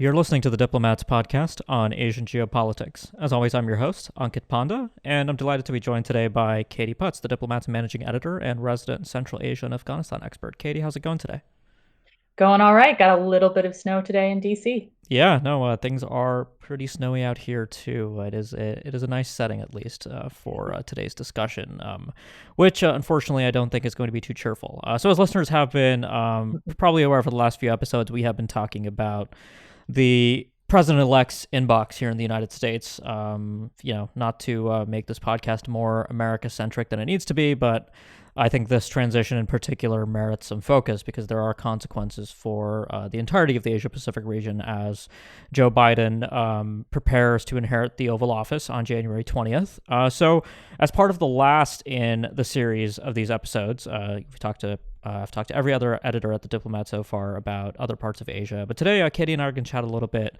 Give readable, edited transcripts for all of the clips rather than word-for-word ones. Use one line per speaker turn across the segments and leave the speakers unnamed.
You're listening to the Diplomats podcast on Asian geopolitics. As always, I'm your host, Ankit Panda, and I'm delighted to be joined today by Katie Putz, the Diplomats managing editor and resident Central Asia and Afghanistan expert. Katie, how's it going today?
Going all right. Got a little bit of snow today in DC.
Yeah, no, things are pretty snowy out here too. It is a nice setting at least for today's discussion, which unfortunately I don't think is going to be too cheerful. So as listeners have been probably aware for the last few episodes, we have been talking about the president-elect's inbox here in the United States. Not to make this podcast more America-centric than it needs to be, but I think this transition in particular merits some focus because there are consequences for the entirety of the Asia-Pacific region as Joe Biden prepares to inherit the Oval Office on January 20th. So as part of the last in the series of these episodes, I've talked to every other editor at The Diplomat so far about other parts of Asia. But today, Katie and I are going to chat a little bit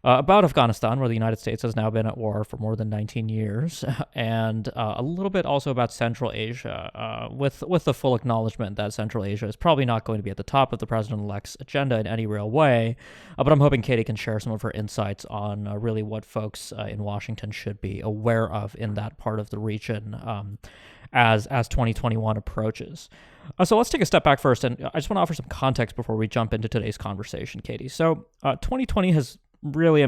about Afghanistan, where the United States has now been at war for more than 19 years, and a little bit also about Central Asia, with the full acknowledgement that Central Asia is probably not going to be at the top of the president-elect's agenda in any real way. But I'm hoping Katie can share some of her insights on really what folks in Washington should be aware of in that part of the region as 2021 approaches. So let's take a step back first, and I just want to offer some context before we jump into today's conversation, Katie. So 2020 has really,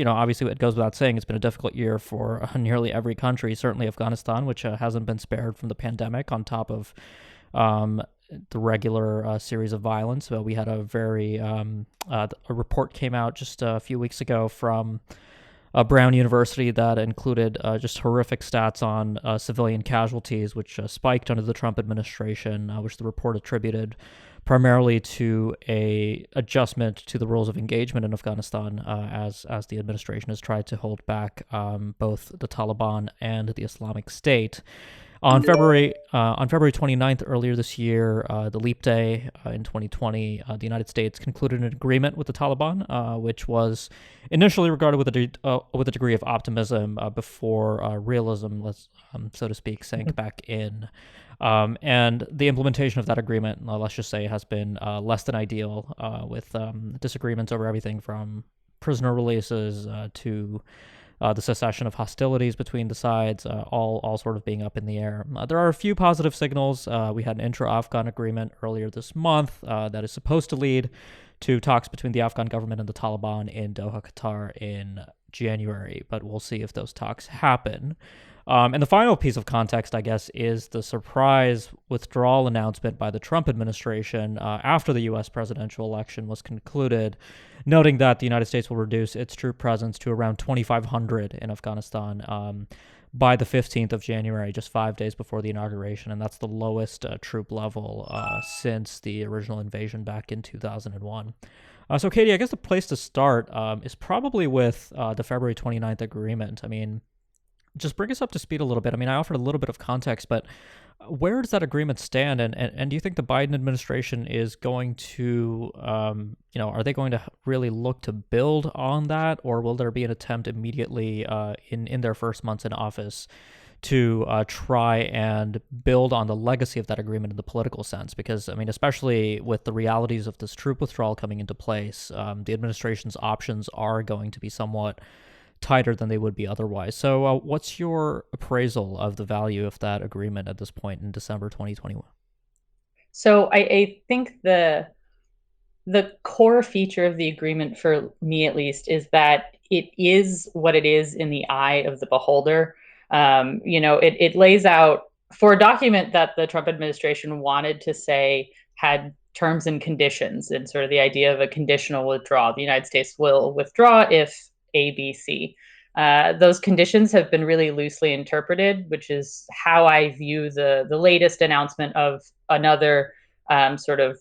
obviously it goes without saying, it's been a difficult year for nearly every country, certainly Afghanistan, which hasn't been spared from the pandemic on top of the regular series of violence. We had a report came out just a few weeks ago from Brown University that included just horrific stats on civilian casualties, which spiked under the Trump administration, which the report attributed primarily to a adjustment to the rules of engagement in Afghanistan as the administration has tried to hold back both the Taliban and the Islamic State. On February 29th, earlier this year, the Leap Day in 2020, the United States concluded an agreement with the Taliban, which was initially regarded with a degree of optimism before realism, so to speak, sank back in. And the implementation of that agreement, let's just say, has been less than ideal, with disagreements over everything from prisoner releases to the cessation of hostilities between the sides, all sort of being up in the air. There are a few positive signals. We had an intra-Afghan agreement earlier this month that is supposed to lead to talks between the Afghan government and the Taliban in Doha, Qatar in January, but we'll see if those talks happen. And the final piece of context, I guess, is the surprise withdrawal announcement by the Trump administration after the U.S. presidential election was concluded, noting that the United States will reduce its troop presence to around 2,500 in Afghanistan by the 15th of January, just 5 days before the inauguration. And that's the lowest troop level since the original invasion back in 2001. So, Katie, I guess the place to start is probably with the February 29th agreement. Just bring us up to speed a little bit. I offered a little bit of context, but where does that agreement stand? And do you think the Biden administration is going to, are they going to really look to build on that, or will there be an attempt immediately in their first months in office to try and build on the legacy of that agreement in the political sense? Because, especially with the realities of this troop withdrawal coming into place, the administration's options are going to be somewhat tighter than they would be otherwise. So what's your appraisal of the value of that agreement at this point in December 2021?
So I think the core feature of the agreement, for me at least, is that it is what it is in the eye of the beholder. It lays out, for a document that the Trump administration wanted to say had terms and conditions, and sort of the idea of a conditional withdrawal. The United States will withdraw if ABC. Those conditions have been really loosely interpreted, which is how I view the latest announcement of another sort of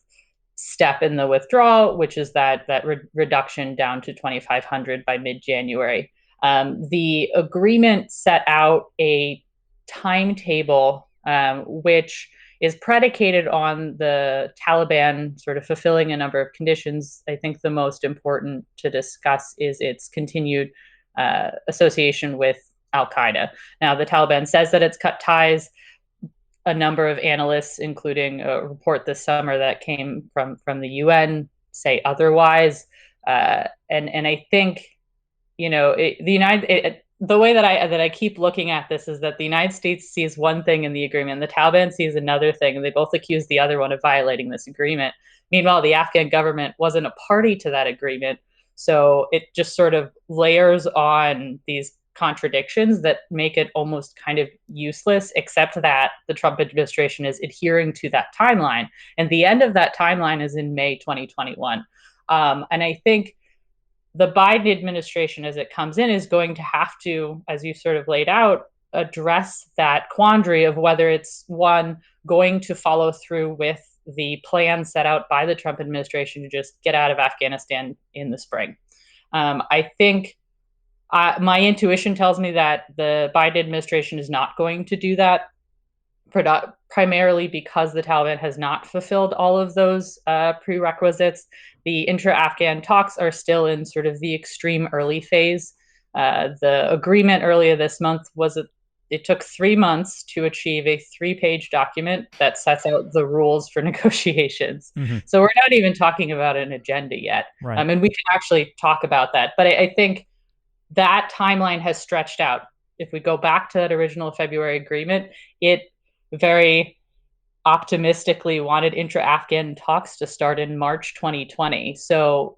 step in the withdrawal, which is that reduction down to 2,500 by mid-January. The agreement set out a timetable which is predicated on the Taliban sort of fulfilling a number of conditions. I think the most important to discuss is its continued association with Al-Qaeda. Now, the Taliban says that it's cut ties. A number of analysts, including a report this summer that came from the UN, say otherwise. And I think the way that I keep looking at this is that the United States sees one thing in the agreement, the Taliban sees another thing, and they both accuse the other one of violating this agreement. Meanwhile, the Afghan government wasn't a party to that agreement, so it just sort of layers on these contradictions that make it almost kind of useless, except that the Trump administration is adhering to that timeline. And the end of that timeline is in May 2021. And I think the Biden administration, as it comes in, is going to have to, as you sort of laid out, address that quandary of whether it's one, going to follow through with the plan set out by the Trump administration to just get out of Afghanistan in the spring. I think my intuition tells me that the Biden administration is not going to do that, primarily because the Taliban has not fulfilled all of those prerequisites. The intra-Afghan talks are still in sort of the extreme early phase. The agreement earlier this month it took 3 months to achieve a 3-page document that sets out the rules for negotiations.
Mm-hmm.
So we're not even talking about an agenda yet.
Right.
And we can actually talk about that. But I think that timeline has stretched out. If we go back to that original February agreement, it very optimistically wanted intra-Afghan talks to start in March 2020. So,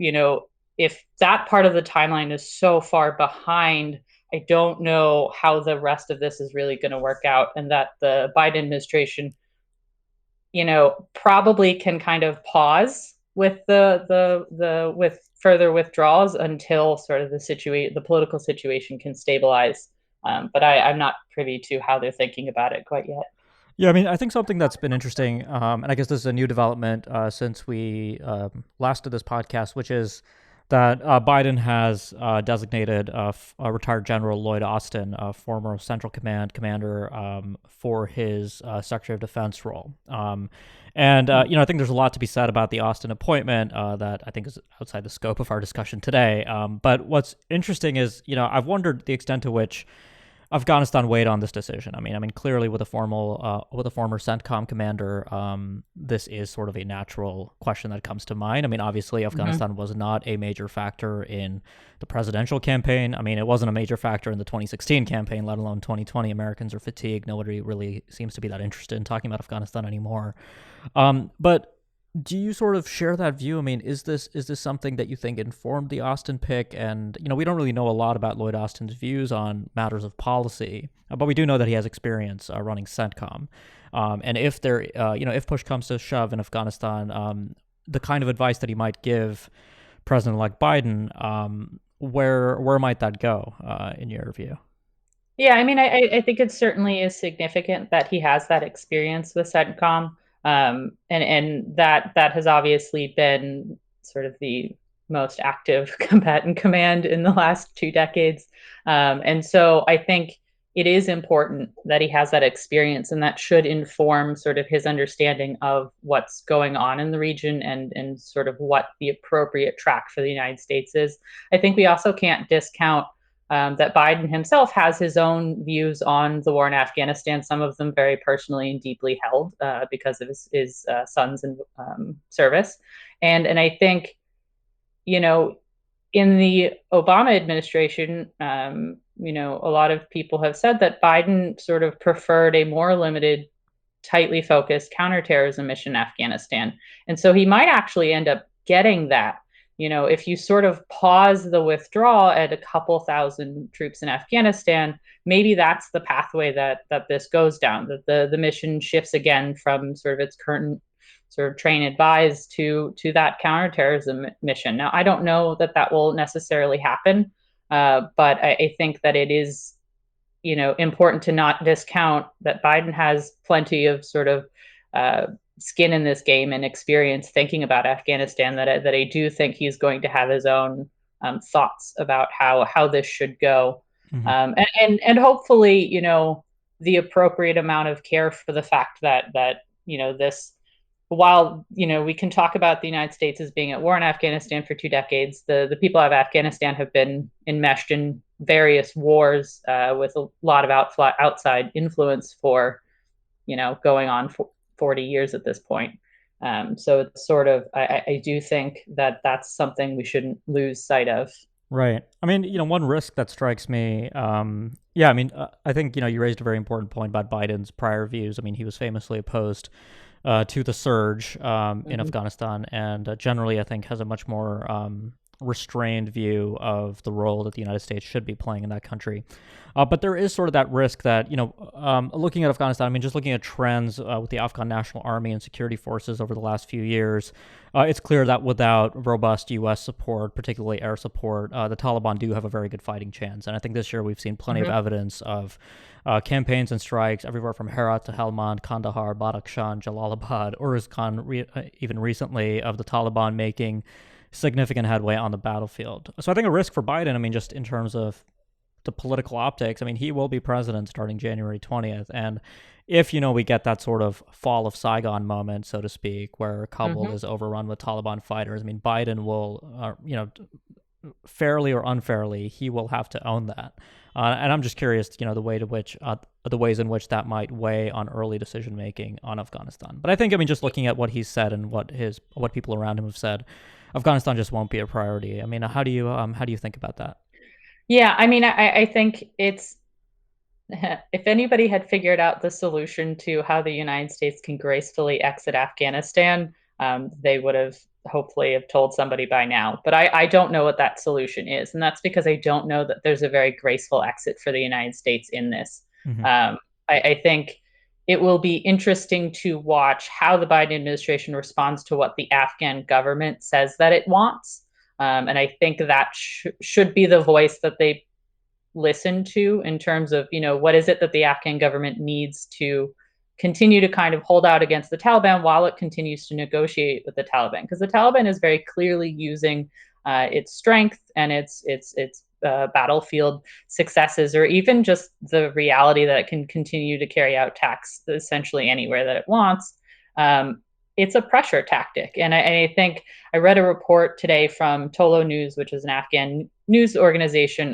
if that part of the timeline is so far behind, I don't know how the rest of this is really going to work out, and that the Biden administration, probably can kind of pause with with further withdrawals until sort of the political situation can stabilize. But I'm not privy to how they're thinking about it quite yet.
Yeah, I mean, I think something that's been interesting, and I guess this is a new development since we last did this podcast, which is that Biden has designated retired General Lloyd Austin, a former Central Command commander, for his Secretary of Defense role. And I think there's a lot to be said about the Austin appointment that I think is outside the scope of our discussion today. But what's interesting is, I've wondered the extent to which Afghanistan weighed on this decision. I mean, clearly with a former CENTCOM commander, this is sort of a natural question that comes to mind. I mean, obviously, Afghanistan was not a major factor in the presidential campaign. I mean, it wasn't a major factor in the 2016 campaign, let alone 2020. Americans are fatigued. Nobody really seems to be that interested in talking about Afghanistan anymore. But do you sort of share that view? I mean, is this something that you think informed the Austin pick? And we don't really know a lot about Lloyd Austin's views on matters of policy, but we do know that he has experience running CENTCOM. And if if push comes to shove in Afghanistan, the kind of advice that he might give President-elect Biden, where might that go in your view?
Yeah, I mean, I think it certainly is significant that he has that experience with CENTCOM, and that has obviously been sort of the most active combatant command in the last 2 decades, and so I think it is important that he has that experience, and that should inform sort of his understanding of what's going on in the region and sort of what the appropriate track for the United States is. I think we also can't discount that Biden himself has his own views on the war in Afghanistan, some of them very personally and deeply held because of his sons in service. And I think, in the Obama administration, a lot of people have said that Biden sort of preferred a more limited, tightly focused counterterrorism mission in Afghanistan. And so he might actually end up getting that. If you sort of pause the withdrawal at a couple thousand troops in Afghanistan, maybe that's the pathway that this goes down, that the mission shifts again from sort of its current sort of train advise to that counterterrorism mission. Now, I don't know that will necessarily happen, but I think that it is, important to not discount that Biden has plenty of sort of skin in this game and experience thinking about Afghanistan. That I do think he's going to have his own thoughts about how this should go,
Mm-hmm.
And hopefully, the appropriate amount of care for the fact that this. While we can talk about the United States as being at war in Afghanistan for 2 decades, the people of Afghanistan have been enmeshed in various wars with a lot of outside influence for going on for 40 years at this point. So it's sort of, I do think that that's something we shouldn't lose sight of.
Right. I mean, one risk that strikes me, yeah, I mean, I think, you raised a very important point about Biden's prior views. I mean, he was famously opposed to the surge in
Mhm.
Afghanistan, and generally, I think, has a much more restrained view of the role that the United States should be playing in that country. But there is sort of that risk that, looking at Afghanistan, I mean, just looking at trends with the Afghan National Army and security forces over the last few years, it's clear that without robust U.S. support, particularly air support, the Taliban do have a very good fighting chance. And I think this year we've seen plenty of
Mhm.
evidence of campaigns and strikes everywhere from Herat to Helmand, Kandahar, Badakhshan, Jalalabad, Uruzgan, even recently, of the Taliban making significant headway on the battlefield. So I think a risk for Biden, I mean, just in terms of the political optics, I mean, he will be president starting January 20th. And if, we get that sort of fall of Saigon moment, so to speak, where Kabul
Mhm.
is overrun with Taliban fighters, I mean, Biden will, fairly or unfairly, he will have to own that. And I'm just curious, the ways in which that might weigh on early decision making on Afghanistan. But I think, I mean, just looking at what he's said and what people around him have said, Afghanistan just won't be a priority. I mean, how do you think about that?
Yeah, I mean, I think it's if anybody had figured out the solution to how the United States can gracefully exit Afghanistan, they would have hopefully have told somebody by now. But I don't know what that solution is, and that's because I don't know that there's a very graceful exit for the United States in this.
Mm-hmm.
Um, I think it will be interesting to watch how the Biden administration responds to what the Afghan government says that it wants. And I think that should be the voice that they listen to in terms of, what is it that the Afghan government needs to continue to kind of hold out against the Taliban while it continues to negotiate with the Taliban, because the Taliban is very clearly using its strength and its battlefield successes, or even just the reality that it can continue to carry out attacks essentially anywhere that it wants. It's a pressure tactic, and I think I read a report today from Tolo News, which is an Afghan news organization,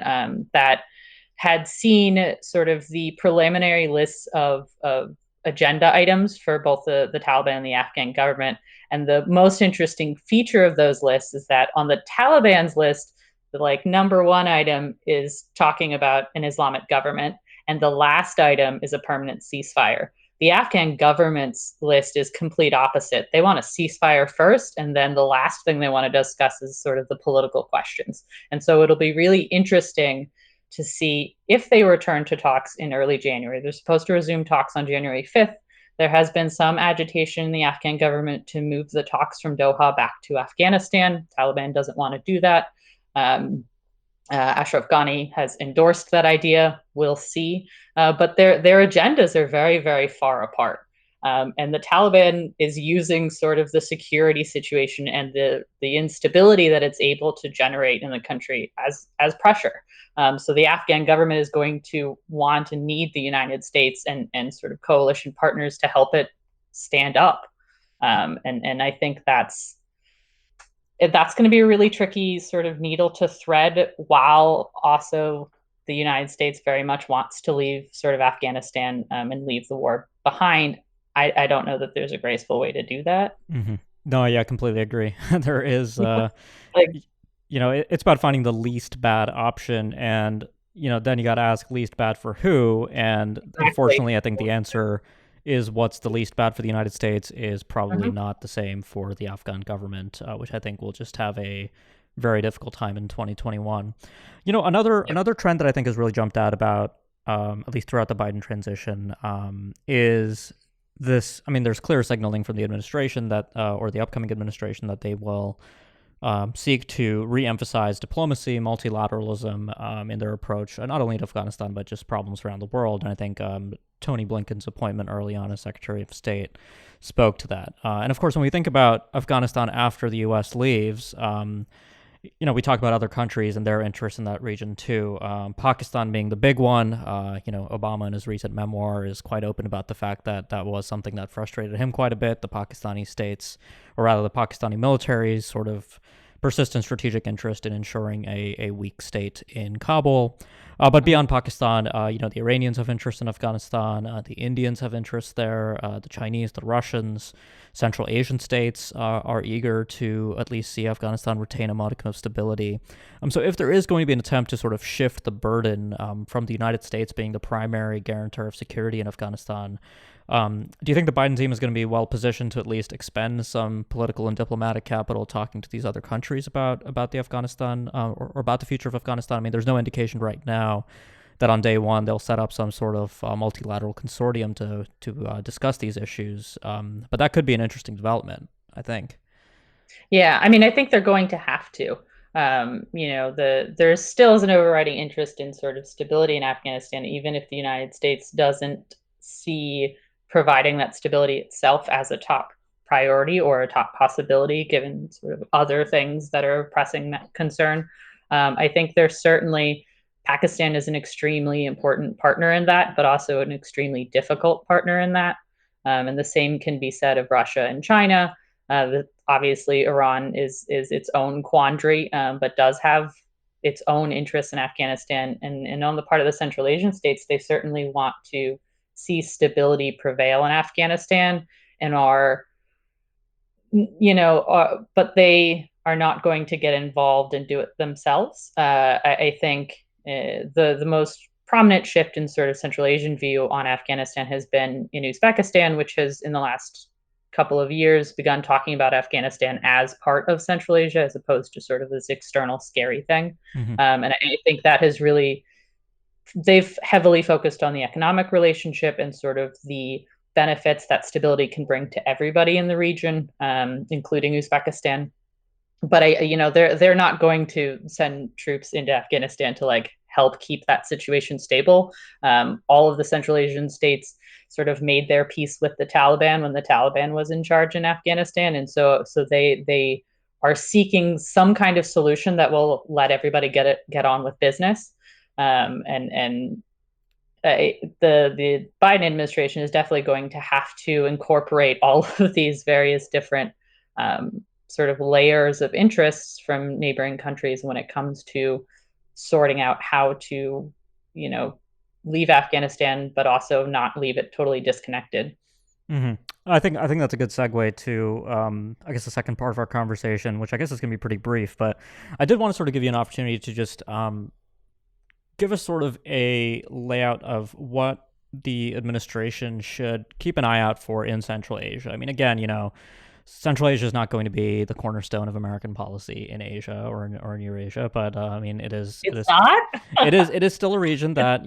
that had seen sort of the preliminary lists of agenda items for both the Taliban and the Afghan government. And the most interesting feature of those lists is that on the Taliban's list, the like number one item is talking about an Islamic government, and the last item is a permanent ceasefire. The Afghan government's list is complete opposite. They want a ceasefire first, and then the last thing they want to discuss is sort of the political questions. And so it'll be really interesting to see if they return to talks in early January. They're supposed to resume talks on January 5th. There has been some agitation in the Afghan government to move the talks from Doha back to Afghanistan. Taliban doesn't want to do that. Ashraf Ghani has endorsed that idea. We'll see, but their agendas are very, very far apart. And the Taliban is using sort of the security situation and the instability that it's able to generate in the country as pressure. So the Afghan government is going to want and need the United States and sort of coalition partners to help it stand up. And I think that's going to be a really tricky sort of needle to thread, while also the United States very much wants to leave sort of Afghanistan, and leave the war behind. I don't know that there's a graceful way to do that.
Mm-hmm. No, yeah, I completely agree. There is,
Like,
it's about finding the least bad option, and then you got to ask least bad for who. And
exactly.
unfortunately, I think the answer is what's the least bad for the United States is probably
Mhm.
not the same for the Afghan government, which I think will just have a very difficult time in 2021. Another trend that I think has really jumped out about, at least throughout the Biden transition, is this. I mean, there's clear signaling from the administration that, or the upcoming administration, that they will seek to re-emphasize diplomacy, multilateralism in their approach, not only to Afghanistan but just problems around the world. And I think Tony Blinken's appointment early on as Secretary of State spoke to that. And of course, when we think about Afghanistan after the U.S. leaves, we talk about other countries and their interests in that region too. Pakistan being the big one. Obama in his recent memoir is quite open about the fact that that was something that frustrated him quite a bit. The Pakistani states, or rather the Pakistani military's sort of persistent strategic interest in ensuring a weak state in Kabul. But beyond Pakistan, the Iranians have interest in Afghanistan, the Indians have interest there, the Chinese, the Russians, Central Asian states are eager to at least see Afghanistan retain a modicum of stability. So if there is going to be an attempt to sort of shift the burden from the United States being the primary guarantor of security in Afghanistan, do you think the Biden team is going to be well positioned to at least expend some political and diplomatic capital talking to these other countries about the Afghanistan or about the future of Afghanistan? I mean, there's no indication right now that on day one they'll set up some sort of multilateral consortium to discuss these issues, but that could be an interesting development, I think.
Yeah, I mean, I think they're going to have to. There still is an overriding interest in sort of stability in Afghanistan, even if the United States doesn't see providing that stability itself as a top priority or a top possibility, given sort of other things that are pressing that concern. I think there's certainly Pakistan is an extremely important partner in that, but also an extremely difficult partner in that. And the same can be said of Russia and China. Obviously, Iran is its own quandary, but does have its own interests in Afghanistan. And on the part of the Central Asian states, they certainly want to see stability prevail in Afghanistan and but they are not going to get involved and do it themselves. I think the most prominent shift in sort of Central Asian view on Afghanistan has been in Uzbekistan, which has in the last couple of years begun talking about Afghanistan as part of Central Asia as opposed to sort of this external scary thing.
Mm-hmm.
And I think that has really, they've heavily focused on the economic relationship and sort of the benefits that stability can bring to everybody in the region, including Uzbekistan. But they're not going to send troops into Afghanistan to like help keep that situation stable. All of the Central Asian states sort of made their peace with the Taliban when the Taliban was in charge in Afghanistan, and so they are seeking some kind of solution that will let everybody get on with business. And the Biden administration is definitely going to have to incorporate all of these various different sort of layers of interests from neighboring countries when it comes to sorting out how to, leave Afghanistan, but also not leave it totally disconnected.
Mm-hmm. I think that's a good segue to I guess the second part of our conversation, which I guess is going to be pretty brief, but I did want to sort of give you an opportunity to just give us sort of a layout of what the administration should keep an eye out for in Central Asia. I mean, again, Central Asia is not going to be the cornerstone of American policy in Asia or in Eurasia, but I mean,
It's not.
it is still a region that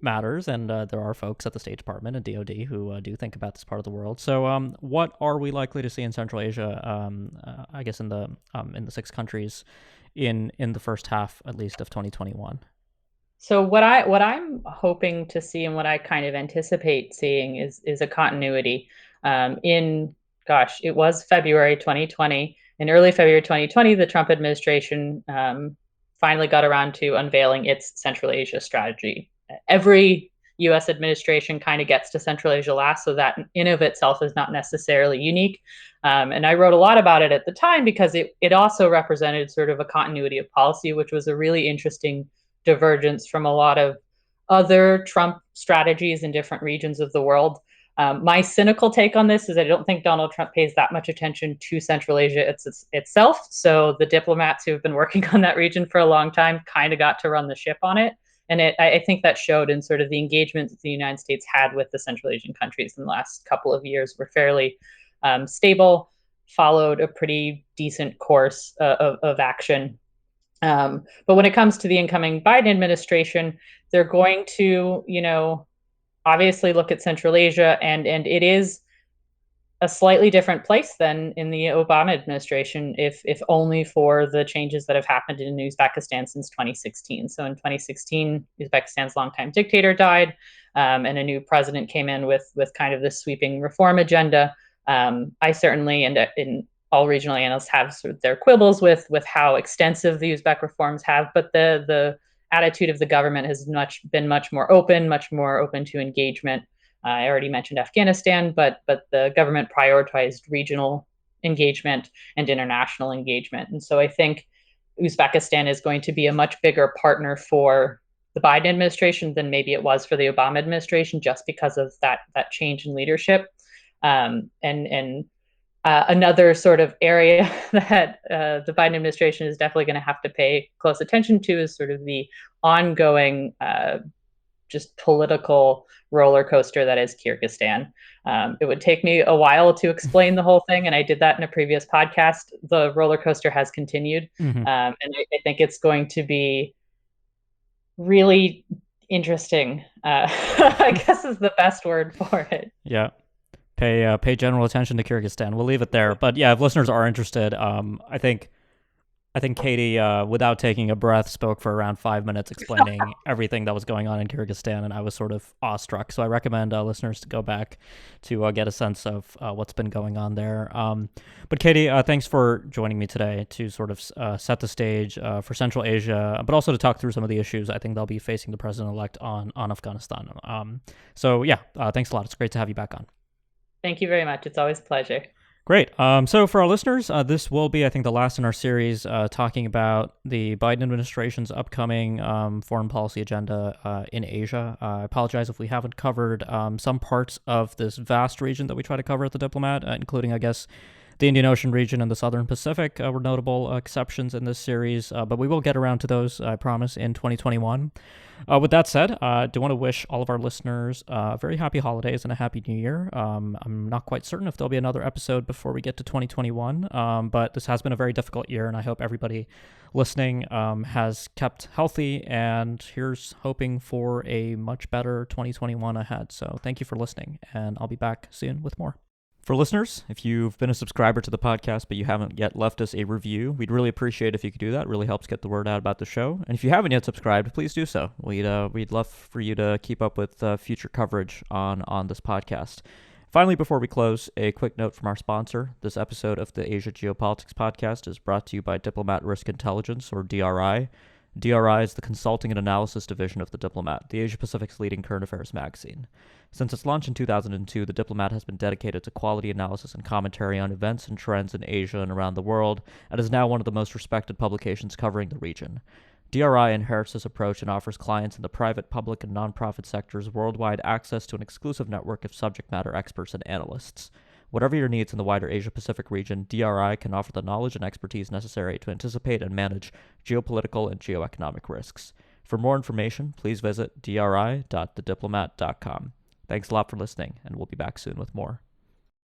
matters, and there are folks at the State Department and DoD who do think about this part of the world. So, what are we likely to see in Central Asia? I guess in the 6 countries in the first half, at least, of 2021.
So what I'm hoping to see and what I kind of anticipate seeing is a continuity. In gosh, it was February 2020. In early February 2020, the Trump administration finally got around to unveiling its Central Asia strategy. Every U.S. administration kind of gets to Central Asia last, so that in of itself is not necessarily unique. And I wrote a lot about it at the time because it also represented sort of a continuity of policy, which was a really interesting divergence from a lot of other Trump strategies in different regions of the world. My cynical take on this is I don't think Donald Trump pays that much attention to Central Asia itself. So the diplomats who have been working on that region for a long time kind of got to run the ship on it. And I think that showed in sort of the engagement that the United States had with the Central Asian countries in the last couple of years were fairly stable, followed a pretty decent course of action. But when it comes to the incoming Biden administration, they're going to, obviously look at Central Asia, and it is a slightly different place than in the Obama administration, if only for the changes that have happened in Uzbekistan since 2016. So in 2016, Uzbekistan's longtime dictator died, and a new president came in with kind of this sweeping reform agenda. I certainly, and all regional analysts have sort of their quibbles with how extensive the Uzbek reforms have, but the attitude of the government has been much more open to engagement. I already mentioned Afghanistan, but the government prioritized regional engagement and international engagement. And so I think Uzbekistan is going to be a much bigger partner for the Biden administration than maybe it was for the Obama administration, just because of that change in leadership. And another sort of area that the Biden administration is definitely going to have to pay close attention to is sort of the ongoing just political roller coaster that is Kyrgyzstan. It would take me a while to explain the whole thing, and I did that in a previous podcast. The roller coaster has continued, and I think it's going to be really interesting. I guess is the best word for it.
Yeah. Pay general attention to Kyrgyzstan. We'll leave it there. But yeah, if listeners are interested, I think Katie, without taking a breath, spoke for around 5 minutes explaining everything that was going on in Kyrgyzstan, and I was sort of awestruck. So I recommend listeners to go back to get a sense of what's been going on there. But Katie, thanks for joining me today to sort of set the stage for Central Asia, but also to talk through some of the issues I think they'll be facing the president-elect on Afghanistan. So yeah, thanks a lot. It's great to have you back on.
Thank you very much. It's always a pleasure.
Great. So for our listeners, this will be, I think, the last in our series talking about the Biden administration's upcoming foreign policy agenda in Asia. I apologize if we haven't covered some parts of this vast region that we try to cover at The Diplomat, including, I guess, the Indian Ocean region and the Southern Pacific were notable exceptions in this series, but we will get around to those, I promise, in 2021. With that said, I do want to wish all of our listeners very happy holidays and a happy new year. I'm not quite certain if there'll be another episode before we get to 2021, but this has been a very difficult year, and I hope everybody listening has kept healthy, and here's hoping for a much better 2021 ahead. So thank you for listening, and I'll be back soon with more. For listeners, if you've been a subscriber to the podcast but you haven't yet left us a review, we'd really appreciate if you could do that. It really helps get the word out about the show. And if you haven't yet subscribed, please do so. We'd love for you to keep up with future coverage on this podcast. Finally, before we close, a quick note from our sponsor. This episode of the Asia Geopolitics Podcast is brought to you by Diplomat Risk Intelligence, or DRI. DRI is the consulting and analysis division of The Diplomat, the Asia-Pacific's leading current affairs magazine. Since its launch in 2002, The Diplomat has been dedicated to quality analysis and commentary on events and trends in Asia and around the world, and is now one of the most respected publications covering the region. DRI inherits this approach and offers clients in the private, public, and nonprofit sectors worldwide access to an exclusive network of subject matter experts and analysts. Whatever your needs in the wider Asia-Pacific region, DRI can offer the knowledge and expertise necessary to anticipate and manage geopolitical and geoeconomic risks. For more information, please visit dri.thediplomat.com. Thanks a lot for listening, and we'll be back soon with more.